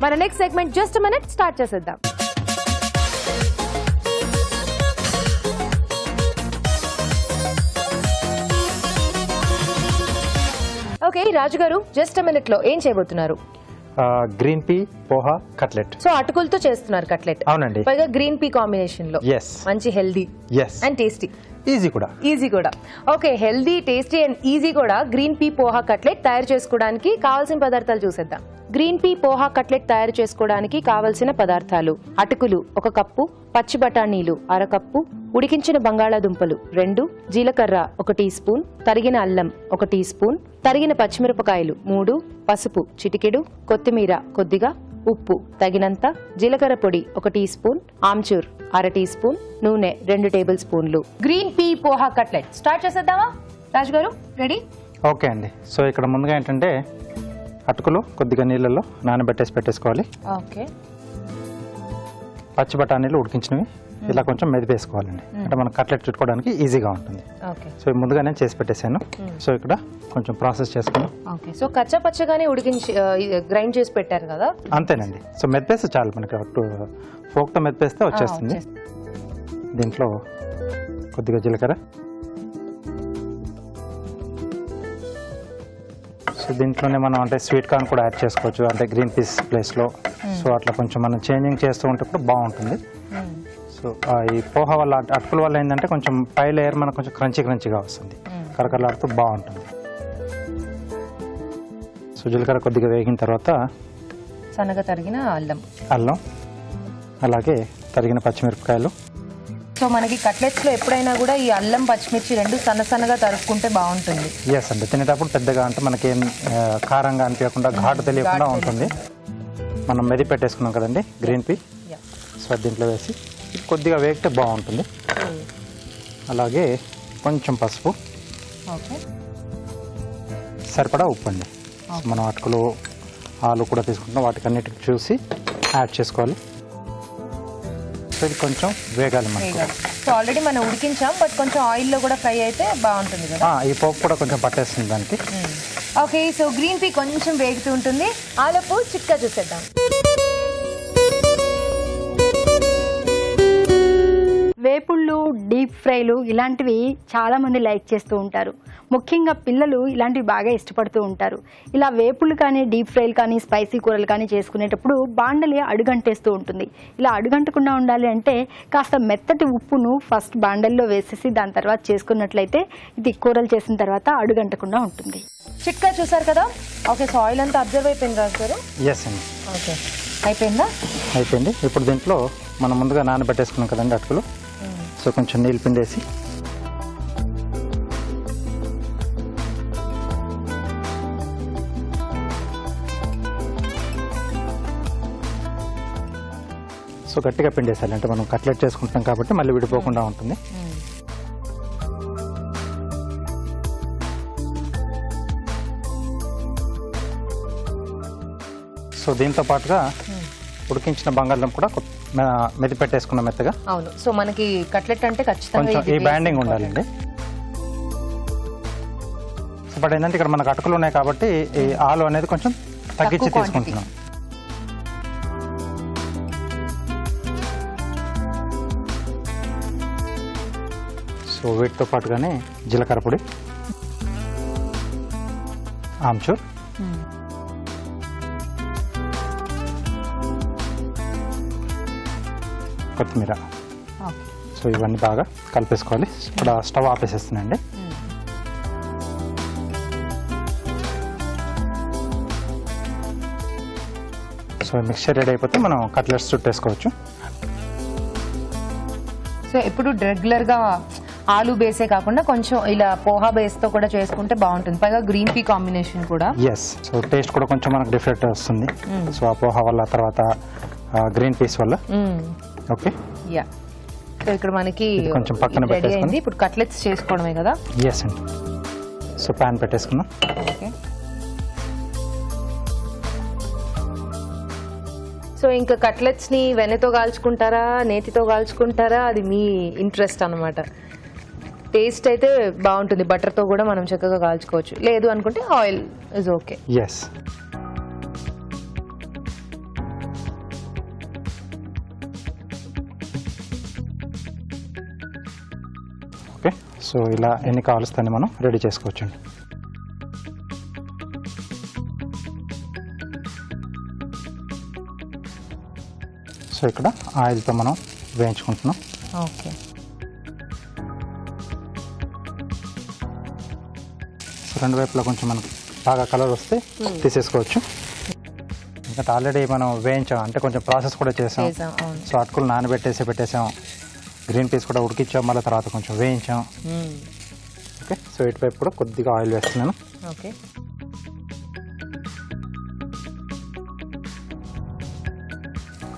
మన next segment just minute start చేసేద్దాం. Okay రాజు గారు, జస్ట్ మినిట్ లో ఏం చేయబోతున్నారు? Green pea poha cutlet. So అటుకులతో చేస్తున్నారు కట్లెట్. అవునండి. పైగా గ్రీన్ పీ కాంబినేషన్ లో. మంచి హెల్దీ అండ్ టేస్టీ. ఈజీ కూడా. Okay, healthy, tasty and easy కూడా గ్రీన్ పీ పోహా కట్లెట్ తయారు చేసుకోవడానికి కావాల్సిన పదార్థాలు చూసేద్దాం. గ్రీన్ పీ పోహా కట్లెట్ తయారు చేసుకోవడానికి కావలసిన పదార్థాలు: అటుకులు 1 కప్పు, పచ్చి బఠానీలు 1/2 కప్పు, ఉడికించిన బంగాళాదుంపలు 2, జీలకర్ర 1 టీ స్పూన్, తరిగిన అల్లం 1 టీ స్పూన్, తరిగిన పచ్చిమిరపకాయలు 3, పసుపు చిటికెడు, కొత్తిమీర కొద్దిగా, ఉప్పు తగినంత, జీలకర్ర పొడి 1 teaspoon, amchur 1/2 teaspoon, నూనె 2 టేబుల్ స్పూన్లు. Green pea poha cutlet start చేసేద్దామా? రాజు గారు రెడీ? ఓకే అండి. సో ఇక్కడ ముందుగా ఏంటంటే అటుకులు కొద్దిగా నీళ్ళలో నానబెట్టేసి పెట్టేసుకోవాలి. ఓకే. పచ్చి బఠానీలు ఉడికించినవి ఇలా కొంచెం మెదిపేసుకోవాలండి, అంటే మనం కట్లెట్ చుట్టుకోవడానికి ఈజీగా ఉంటుంది. సో ముందుగా నేను చేసి పెట్టేశాను. సో ఇక్కడ కొంచెం ప్రాసెస్ చేసుకున్నాం. సో కచ్చా పచ్చగానే ఉడికించి గ్రైండ్ చేసి పెట్టారు కదా? అంతేనండి. సో మెదిపేస్తే చాలు, మనకి ఫోక్తో మెదిపేస్తే వచ్చేస్తుంది. దీంట్లో కొద్దిగా జీలకర్ర, సో దీంట్లోనే మనం అంటే స్వీట్ కార్న్ కూడా యాడ్ చేసుకోవచ్చు, అంటే గ్రీన్ పీస్ ప్లేస్లో. సో అట్లా కొంచెం మనం చేంజింగ్ చేస్తూ ఉంటే కూడా బాగుంటుంది. సో ఈ పోహా వల్ల, అటుకుల వల్ల ఏంటంటే కొంచెం పై లేయర్ మనకు కొంచెం క్రంచీగా వస్తుంది, కరకరలాడుతూ బాగుంటుంది. సో జీలకర్ర కొద్దిగా వేగిన తర్వాత సన్నగా తరిగిన అల్లం, అలాగే తరిగిన పచ్చిమిరపకాయలు. సో మనకి కట్లెట్స్ లో ఎప్పుడైనా కూడా ఈ అల్లం పచ్చిమిర్చి 2 సన్నగా తరుక్కుంటే బాగుంటుంది. ఎస్ అండి, తినేటప్పుడు పెద్దగా అంటే మనకేం కారంగా అనిపించకుండా, ఘాటు తెలియకుండా ఉంటుంది. మనం మెది పెట్టేసుకున్నాం కదండి గ్రీన్ పీ, సో దీంట్లో వేసి కొద్దిగా వేగితే బాగుంటుంది. అలాగే కొంచెం పసుపు, సరిపడా ఉప్పు అండి. మనం అటుకులు, ఆలు కూడా తీసుకుంటాం, వాటికన్నిటికి చూసి యాడ్ చేసుకోవాలి. సో ఇది కొంచెం వేగాలి మనకు. సో ఆల్రెడీ మనం ఉడికించాం, బట్ కొంచెం ఆయిల్లో కూడా ఫ్రై అయితే బాగుంటుంది కదా. ఈ పోపు కూడా కొంచెం పట్టేస్తుంది దానికి. ఓకే, సో గ్రీన్ పీ కొంచెం వేగుతూ ఉంటుంది. ఆలపు చిట్కా చూసేద్దాం. వేపుళ్ళు, డీప్ ఫ్రైలు ఇలాంటివి చాలామంది లైక్ చేస్తూ ఉంటారు. ముఖ్యంగా పిల్లలు ఇలాంటివి బాగా ఇష్టపడుతూ ఉంటారు. ఇలా వేపుళ్ళు కానీ, డీప్ ఫ్రైలు కానీ, స్పైసీ కూరలు కానీ చేసుకునేటప్పుడు బాండలి అడుగంటేస్తూ ఉంటుంది. ఇలా అడుగంటకుండా ఉండాలి అంటే కాస్త మెత్తటి ఉప్పును ఫస్ట్ బాండల్లో వేసేసి దాని తర్వాత చేసుకున్నట్లయితే ఇది కూరలు చేసిన తర్వాత అడుగంటకుండా ఉంటుంది. చిట్కా చూసారు కదా. ఓకే, సో ఆయిల్ అంతా అబ్జర్వ్ అయిపోయింది రాజు గారు? ఎస్ అండి. ఓకే, అయిపోయిందా? అయిపోయింది. ఇప్పుడు దీంట్లో మనం ముందుగా నానబెట్టేసుకున్నాం కదండి అటుకులు, సో కొంచెం నీళ్ళు పిండేసి సో గట్టిగా పిండేసాలి, అంటే మనం కట్లెట్ చేసుకుంటాం కాబట్టి మళ్ళీ విడిపోకుండా ఉంటుంది. సో దీంతో పాటుగా ఉడికించిన బంగాళదుంప కూడా మెది పెట్టేసుకున్న మెత్తగా. అవును, సో మనకి కట్లెట్ అంటే ఖచ్చితంగా కొంచెం ఈ బ్యాండింగ్ ఉండాలండి. సో బట్ ఏంటంటే ఇక్కడ మనకు అటుకులు ఉన్నాయి కాబట్టి ఈ ఆలు అనేది కొంచెం తగ్గించి తీసుకుంటున్నాం. సో వీటితో పాటుగానే జీలకర్ర పొడి, ఆమ్చూర్, కొత్తిమీర. సో ఇవన్నీ బాగా కలిపేసుకోవాలి. ఇక్కడ స్టవ్ ఆపేసేస్తున్నాండి. సో మిక్చర్ రెడీ అయిపోతే మనం కట్లెట్స్ చుట్టేసుకోవచ్చు. సో ఇప్పుడు రెగ్యులర్గా ఆలు బేసే కాకుండా కొంచెం ఇలా పోహా బేస్తో కూడా చేసుకుంటే బాగుంటుంది. పైగా గ్రీన్ పీ కాంబినేషన్ కూడా. ఎస్, సో టేస్ట్ కూడా కొంచెం మనకు డిఫరెంట్ వస్తుంది. సో ఆ పోహా వల్ల, తర్వాత గ్రీన్ పీస్ వల్ల. Okay, yeah. సో ఇక్కడ మనకి కొంచెం పక్కన పెట్టేసుకుని ఇప్పుడు కట్లెట్స్ చేసుకోవడమే కదా. ఎస్ అండి. సో ప్యాన్ పెట్టేసుకున్నాం. ఓకే, సో ఇంకా కట్లెట్స్ ని వెన్నతో కాల్చుకుంటారా, నేతితో కాల్చుకుంటారా, అది మీ ఇంట్రెస్ట్ అన్నమాట. టేస్ట్ అయితే బాగుంటుంది, బటర్తో కూడా మనం చక్కగా కాల్చుకోవచ్చు. లేదు అనుకుంటే oil is okay. Yes. Okay, so ఇలా ఎన్ని కావాల్సి మనం రెడీ చేసుకోవచ్చండి. సో ఇక్కడ ఆయిల్తో మనం వేయించుకుంటున్నాం. ఓకే, సో రెండు వైపులా కొంచెం మనకు బాగా కలర్ వస్తే తీసేసుకోవచ్చు. ఇంకా ఆల్రెడీ మనం వేయించాం అంటే కొంచెం ప్రాసెస్ కూడా చేసాం. సో అటుకులు పెట్టేసాం, గ్రీన్ పీస్ కూడా ఉడికించాం, మళ్ళీ తర్వాత కొంచెం వేయించాం. ఓకే, సో ఇటువైపు కూడా కొద్దిగా ఆయిల్ వేస్తున్నాను. ఓకే,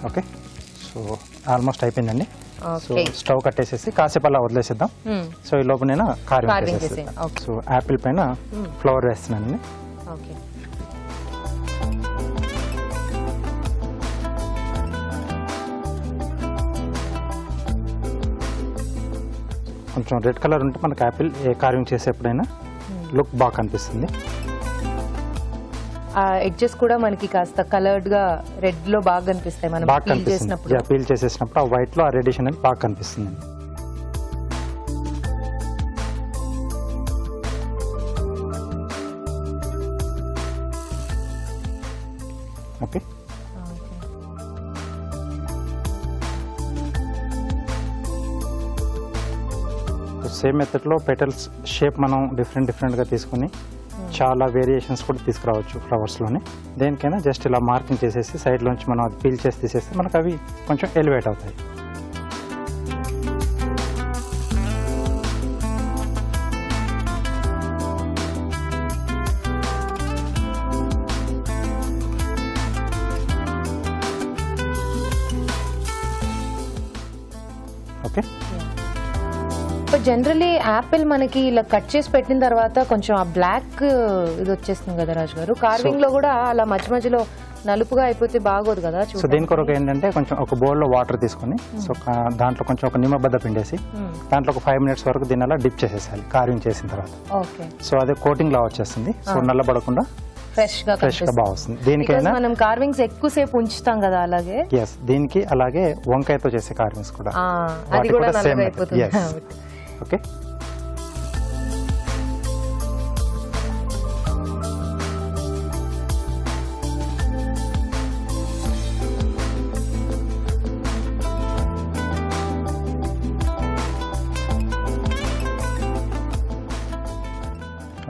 ఓకే, సో ఆల్మోస్ట్ అయిపోయిందండి. సో స్టవ్ కట్టేసేసి కాసేపు అలా వదిలేసేద్దాం. సో ఈ లోపు నేను కార్వింగ్ చేసేస్తాను. సో యాపిల్ పైన ఫ్లవర్ వేస్తున్నానండి. ఓకే, కొంచెం రెడ్ కలర్ ఉంటే మనకి యాపిల్ కార్వింగ్ చేసేప్పుడైనా లుక్ బాగా కనిపిస్తుంది. ఎడ్జెస్ కూడా మనకి కాస్త కలర్డ్ గా రెడ్ లో బాగా కనిపిస్తాయి. మనం పీల్ చేసేసినప్పుడు ఆ వైట్ లో ఆ రెడిష్ అనేది బాగా కనిపిస్తుంది. ఓకే, సేమ్ మెథడ్ లో పెటల్స్ షేప్ మనం డిఫరెంట్ గా తీసుకుని చాలా వేరియేషన్స్ కూడా తీసుకురావచ్చు ఫ్లవర్స్ లోనే. దేనికైనా జస్ట్ ఇలా మార్కింగ్ చేసేసి సైడ్ లోంచి మనం అది పీల్ చేసి తీసేస్తే మనకు అవి కొంచెం ఎలివేట్ అవుతాయి. ఓకే, జనరలీ యాపిల్ మనకి ఇలా కట్ చేసి పెట్టిన తర్వాత కొంచెం ఆ బ్లాక్ ఇది వచ్చేస్తుంది కదా రాజు గారు. కార్వింగ్ లో కూడా అలా మధ్యలో నలుపుగా అయిపోతే బాగోదు కదా. సో దీని కొరకు ఏంటంటే కొంచెం ఒక బౌల్ లో వాటర్ తీసుకుని సో దాంట్లో కొంచెం ఒక నిమ్మబద్ద పిండేసి దాంట్లో ఒక 5 minutes వరకు దీని అలా డిప్ చేసేసాలి కార్వింగ్ చేసిన తర్వాత. ఓకే, సో అదే కోటింగ్ లా వచ్చేస్తుంది. సో నల్లబడకుండా ఫ్రెష్ గా బాగా వస్తుంది. దీనికైనా మనం కార్వింగ్స్ ఎక్కువసేపు ఉంచుతాం కదా, అలాగే దీనికి అలాగే వంకాయతో చేసే కార్వింగ్స్ కూడా అది కూడా నల్లగా అయిపోతుంది. Okay,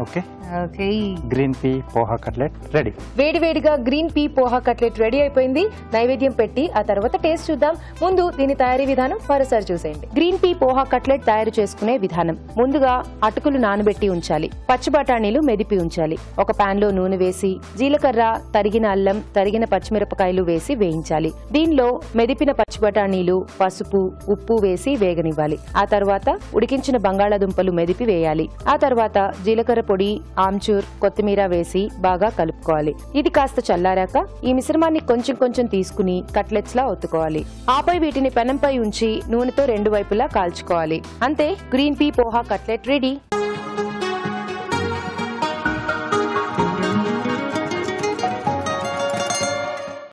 okay, okay, green pea poha cutlet ready. వేడివేడిగా green pea poha cutlet ready అయిపోయింది. నైవేద్యం పెట్టి ఆ తర్వాత టేస్ట్ చూద్దాం. ముందు దీని తయారీ విధానం మరోసారి చూసేయండి. గ్రీన్ పీ పోహా కట్లెట్ తయారు చేసుకునే విధానం. ముందుగా అటుకులు నానబెట్టి ఉంచాలి. పచ్చి బఠానీలు మెదిపి ఉంచాలి. ఒక పాన్ లో నూనె వేసి జీలకర్ర, తరిగిన అల్లం, తరిగిన పచ్చిమిరపకాయలు వేసి వేయించాలి. దీనిలో మెదిపిన పచ్చి బఠానీలు, పసుపు, ఉప్పు వేసి వేగనివ్వాలి. ఆ తర్వాత ఉడికించిన బంగాళాదుంపలు మెదిపి వేయాలి. ఆ తర్వాత జీలకర్ర పొడి, ఆమ్చూర్, కొత్తిమీర వేసి బాగా కలుపుకోవాలి. ఇది కాస్త చల్లారాక ఈ మిశ్రమాన్ని కొంచెం తీసుకుని కట్లెట్స్ లా ఒత్తుకోవాలి. ఆపై వీటిని పెనంపై ఉంచి నూనెతో 2 వైపులా కాల్చుకోవాలి. అంతే, green pea poha cutlet ready.